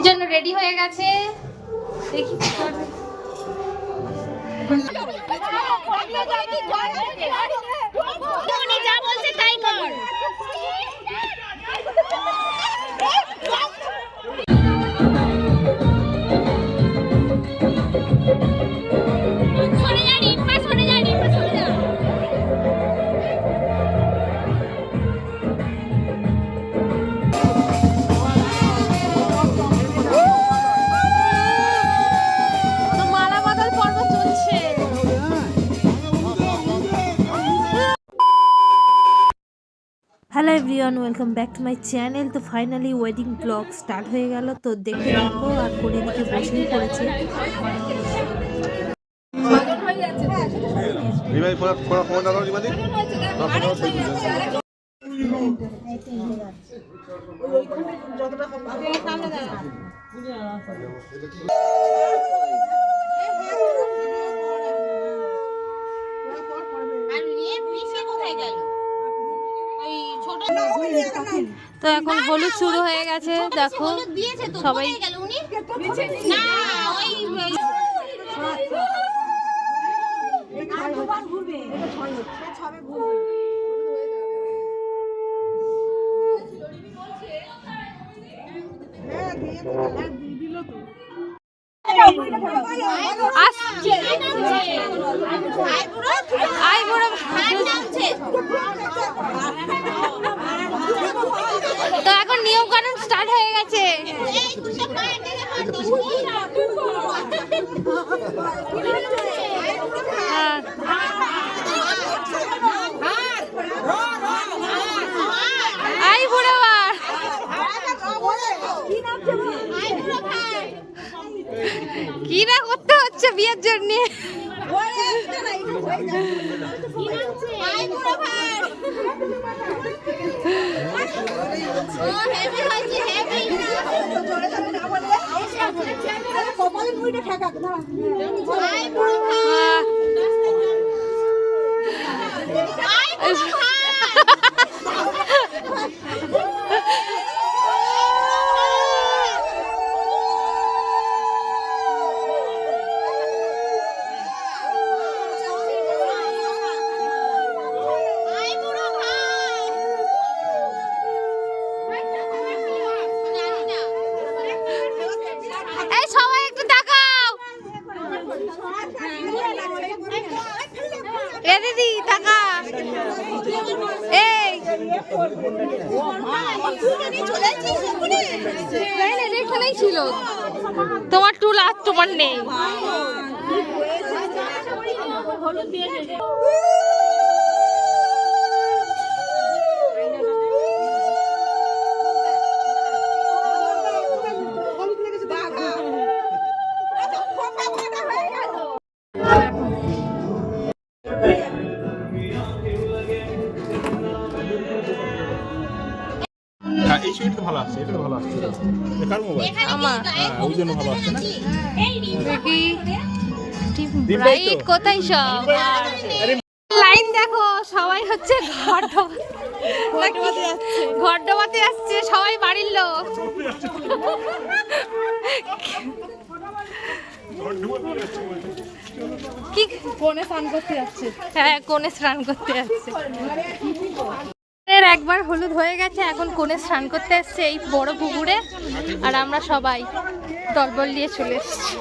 জন্য রেডি হয়ে গেছে, দেখি যা বলছে তাই কর। Hello everyone, welcome back to my channel. তো ফাইনালি ওয়েডিং ব্লগ স্টার্ট হয়ে গেল, তো দেখতে থাকো। আর কোণে দিকে বসেই পড়েছে। তো এখন হলুদ শুরু হয়ে গেছে, দেখো সবাই। তো এখন নিয়ম কানুন স্টার্ট হয়ে গেছে। আই বুড়ো কি না করতে হচ্ছে বিয়ের জন্য। এখানেই ছিল তোমার টুল, আর তোমার নেই। এই সুইটটা ভালো আসছে, এটা ভালো আসছে। কার মোবাইল? আমার। ওই জন্য ভালো আসছে না? দেখি ব্রাইট কোথায় সব লাইন দেখো, সবাই হচ্ছে ঘর ডোবাতে আসছে, সবাই বাড়ির লোক। কি কোণে স্নান করতে যাচ্ছে? হ্যাঁ, কোণে স্নান করতে যাচ্ছে। একবার হলুদ হয়ে গেছে, এখন কোণে স্নান করতে আসছে এই বড় পুকুরে। আর আমরা সবাই দলবল নিয়ে চলে এসেছি।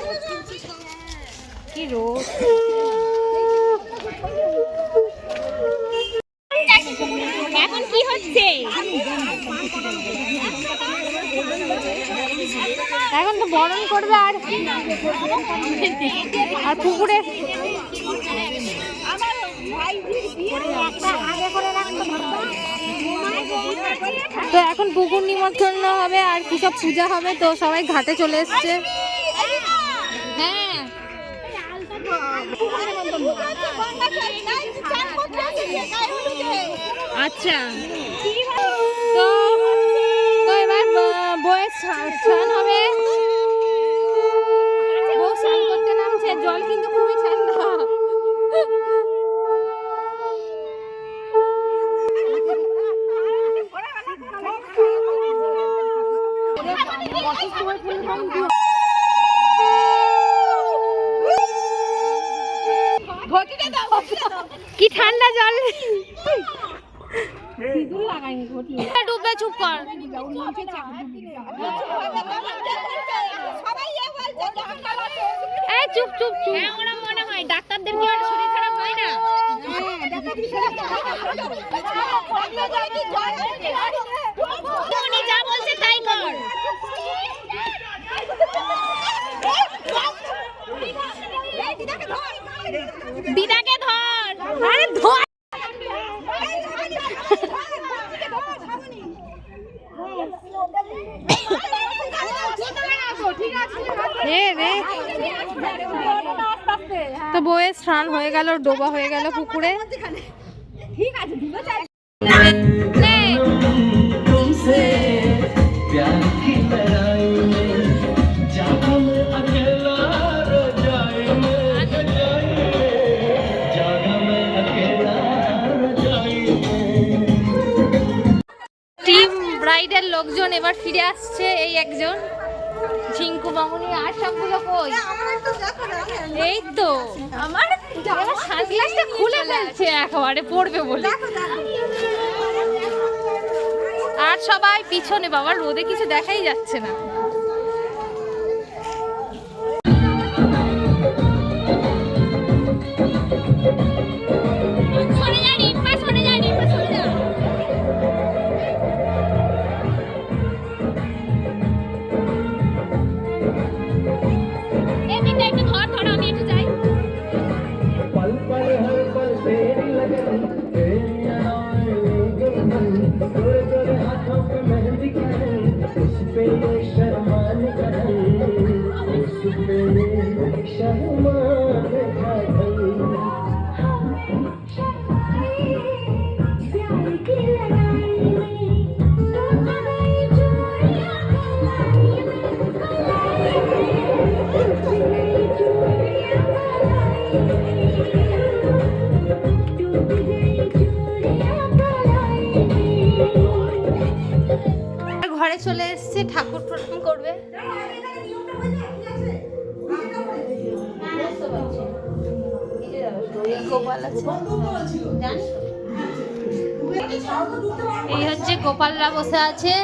কি রোদ! এখন কি হচ্ছে? এখন তো বরণ করবে আর পুকুরে তো এখন পুকুর নিমন্ত্রণ হবে আর কি সব পূজা হবে, তো সবাই ঘাটে চলে এসছে। হ্যাঁ, আচ্ছা। তো এবার বউয়ের স্নান হবে। বউ স্নান করতে নামছে, জল কিন্তু খুবই ঠান্ডা। ডুববে, চুপ কর। এই চুপ চুপ চুপ। হ্যাঁ ওরা মনে হয় ডাক্তারদের কি আর শরীর খারাপ হয় না? উনি যা বলছে তাই কর। দিদাকে ধর। আরে ধর। তো বউয়ের স্নান হয়ে গেল, ডোবা হয়ে গেল পুকুরে। টিম ব্রাইডের লোকজন এবার ফিরে আসছে। এই একজন ঝিঙ্কু মামুনি। আর সবগুলো কই? এই তো আমার সানগ্লাসটা খুলে ফেলছে একেবারে পড়বে বলে। আর সবাই পিছনে, বাবা রোদে কিছু দেখাই যাচ্ছে না। সরে যা রিম্পা, সরে যা রিম্পা, সরে যা। এই দিদা একটু ধর ধর, আমি একটু যাই। पल पल हर पल तेरी लगन तेरी अनाएं गोरे गोरे हाथों पे मेहंदी करे उस पे ये शर्मान करे उस पे ये शर्मान करे ঘরে চলে এসেছে, ঠাকুর প্রণাম করবে। গোপাল আছে, এই হচ্ছে গোপালরা বসে আছে।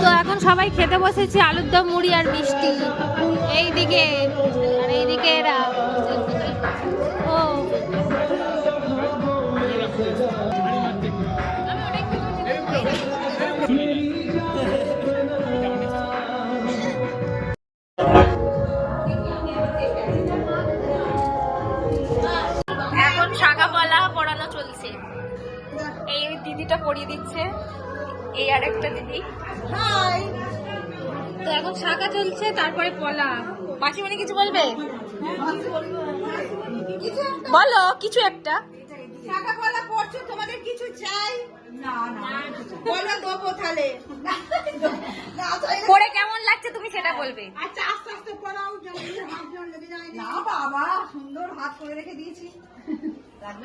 তো এখন সবাই খেতে বসেছে, আলুর দম, মুড়ি আর মিষ্টি। এইদিকে আর এইদিকে এরা। ও এখন শাখাপালা পড়ানো চলছে। এই দিদিটা পড়িয়ে দিচ্ছে, এই আর একটা দিদি। তো এখন শাখা চলছে, তারপরে পলা। মাসিমণি কিছু বলবে? বলো কিছু একটা। শাখা কলা পড়ছো, তোমাদের কিছু চাই? না না, বলো দেবো তাহলে। পড়ে কেমন লাগছে তুমি সেটা বলবে। আচ্ছা আস্তে আস্তে পড়াও, যেমন হাত জল লেগে যায় না। বাবা সুন্দর হাত করে রেখে দিয়েছি।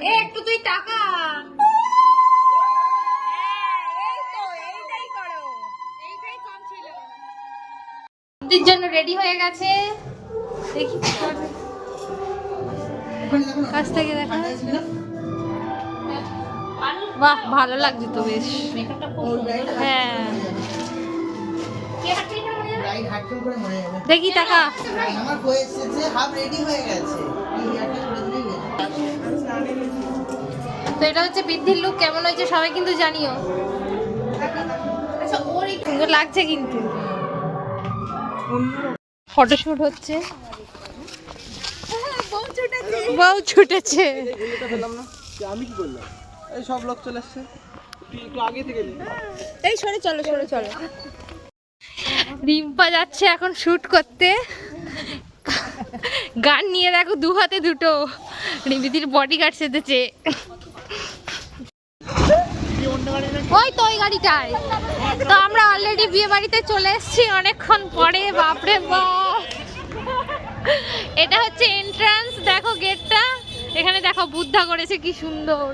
এ একটু তুই টাকা। দিদির জন্য রেডি হয়ে গেছে, দেখি কাছ থেকে দেখা। বাহ ভালো লাগছে তো বেশ। হ্যাঁ দেখি টাকা। আমার হয়ে এসেছে, হাফ রেডি হয়ে গেছে। তো এটা হচ্ছে বৃদ্ধির লুক। কেমন হয়েছে সবাই কিন্তু জানিও। সুন্দর লাগছে কিন্তু। ফটোশুট হচ্ছে, বউ ছুটেছে। আমি কি করলাম? এই সব লোক চলে এসছে, একটু আগে থেকে এই সরে চলো, সরে চলো। রিম্পা যাচ্ছে এখন শুট করতে। গান নিয়ে দেখো, দু হাতে দুটো। রিম্পিদির বডিগার্ড সেজেছে। ওই তো ওই গাড়িটায়। তো আমরা অলরেডি বিয়ে বাড়িতে চলে এসেছি অনেকক্ষণ পরে। বাপরে বাপ, এটা হচ্ছে এন্ট্রান্স। দেখো গেটটা, এখানে দেখো বুদ্ধা করেছে কি সুন্দর।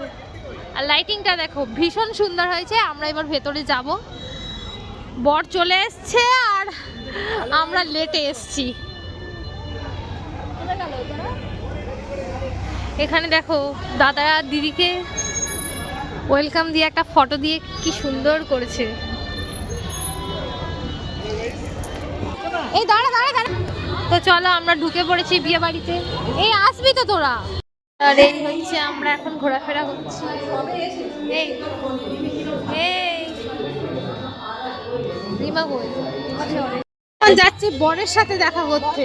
আর লাইটিংটা দেখো ভীষণ সুন্দর হয়েছে। আমরা এবার ভেতরে যাব। বর চলে এসছে আর আমরা লেটে এসছি। এখানে দেখো দাদা দিদিকে ওয়েলকাম দিয়ে একটা ফটো দিয়ে কি সুন্দর করেছে। এই দাঁড়া দাঁড়া দাঁড়া। তো চলো আমরা ঢুকে পড়েছি বিয়ে বাড়িতে। এই আসবি তো তোরা। আর এই হচ্ছে আমরা এখন ঘোরাফেরা করছি। এই এই রিমা কই? এখন যাচ্ছি বরের সাথে দেখা করতে।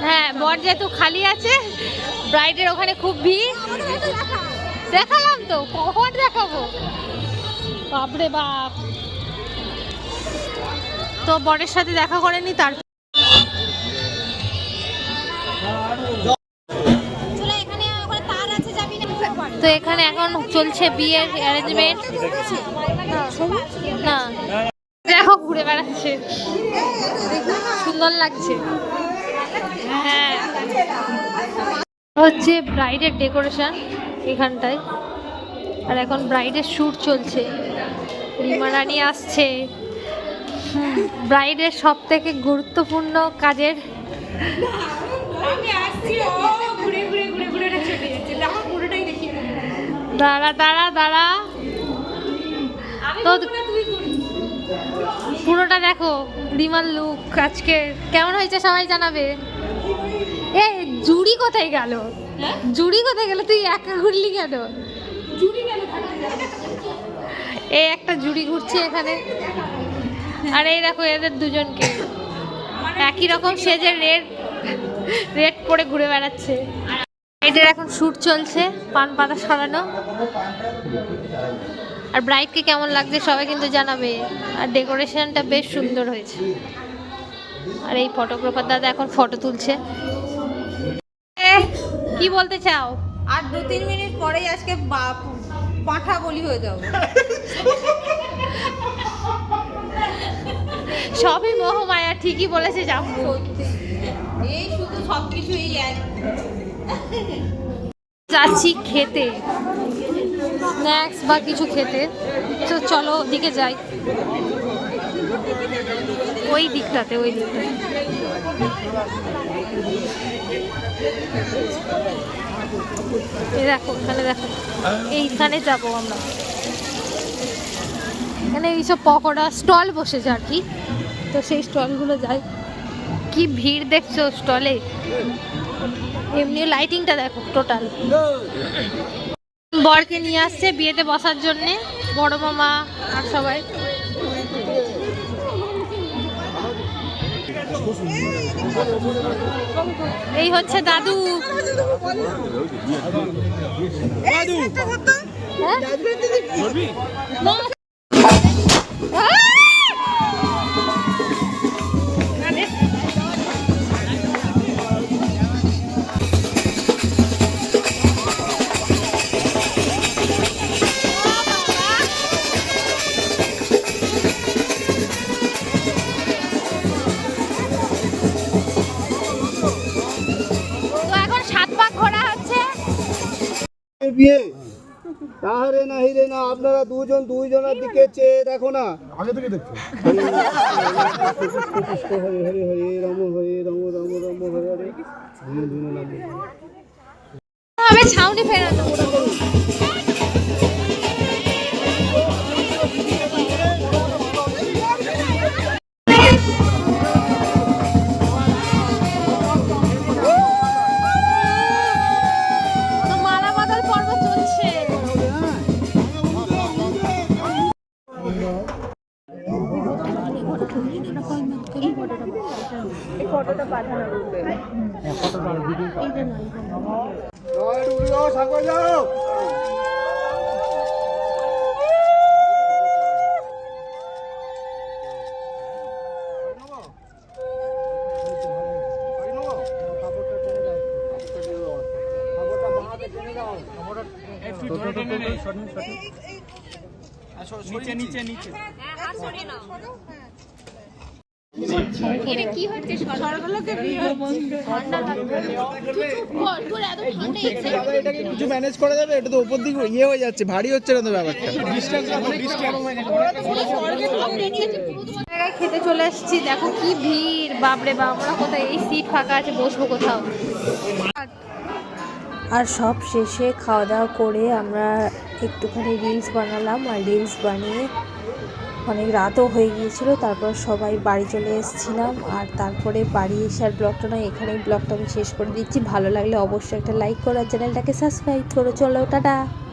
হ্যাঁ, বর যেহেতু খালি আছে, ব্রাইডের ওখানে খুব ভিড়। দেখালাম তো, কখন দেখাবো? বাপরে বাপ। তো বরের সাথে দেখা করে নি, তার তো এখানে এখন চলছে বিয়ের অ্যারেঞ্জমেন্ট। না দেখো ঘুরে বেড়াচ্ছে, সুন্দর লাগছে। হ্যাঁ, হচ্ছে ব্রাইডের ডেকোরেশন এখানটায়। আর এখন ব্রাইডের শ্যুট চলছে। রিমা রানী আসছে, ব্রাইডের সব থেকে গুরুত্বপূর্ণ কাজের। দাঁড়া দাঁড়া দাঁড়া, তো পুরোটা দেখো রিমার লুক আজকে কেমন হয়েছে সবাই জানাবে। এ জুড়ি কোথায় গেল? জুড়ি কোথায় গেল? তুই একা ঘুরলি কেন? এই একটা জুড়ি ঘুরছে এখানে। আর এই দেখো এদের দুজনকে একই রকম সেজে রেড পরে ঘুরে বেড়াচ্ছে। এদের এখন শ্যুট চলছে, পান পাতা সরানো। আর ব্রাইডকে কেমন লাগছে সবাই কিন্তু জানাবে। আর ডেকোরেশনটা বেশ সুন্দর হয়েছে। আর এই ফটোগ্রাফার দাদা এখন ফটো তুলছে। কি বলতে চাও? আর 2-3 মিনিট পরেই আজকে পাঁঠা বলি হয়ে যাবো। সবই মোহমায়া, ঠিকই বলেছে জাম্বু। এই শুধু সবকিছু এই এক। যাচ্ছি খেতে, স্ন্যাক্স বা কিছু খেতে। তো চলো ওদিকে যাই, ওই দিকটাতে। এই দেখো এখানে, দেখো এইখানে যাবো আমরা। এখানে এইসব পকোড়া স্টল বসেছে আর কি, তো সেই স্টলগুলো যাই। কি ভিড় দেখছো স্টলে। এমনি লাইটিংটা দেখো টোটাল। বরকে নিয়ে আসছে বিয়েতে বসার জন্যে বড় মামা আর সবাই। এই হচ্ছে দাদু। বিয়ে তাহারে না হিরে না, আপনারা দুইজনের দিকে চেয়ে দেখো না। আগে থেকে দেখছো। হরে হরে হরে রাম হরে রাম রাম রাম হরে হরে হবে ছাউনি ফেরানো। এটা কি হচ্ছে? কিছু ম্যানেজ করা যাবে? এটা তো উপর দিকে ইয়ে হয়ে যাচ্ছে, ভারী হচ্ছে না তো ব্যাপারটা। খেতে চলে এসেছি, দেখো কি ভিড়, বাপরে বাপ। আমরা কোথায় এই সিট ফাঁকা আছে, বসবো কোথাও। আর সব শেষে খাওয়া দাওয়া করে আমরা একটুখানি রিলস বানালাম, আর রিলস বানিয়ে অনেক রাতও হয়ে গিয়েছিল। তারপর সবাই বাড়ি চলে এসেছিলাম, আর তারপরে বাড়ি এসে আর ব্লগটা নয়, এখানেই ব্লগটা আমি শেষ করে দিচ্ছি। ভালো লাগলে অবশ্যই একটা লাইক করো আর চ্যানেলটাকে সাবস্ক্রাইব করো। চলো টাটা।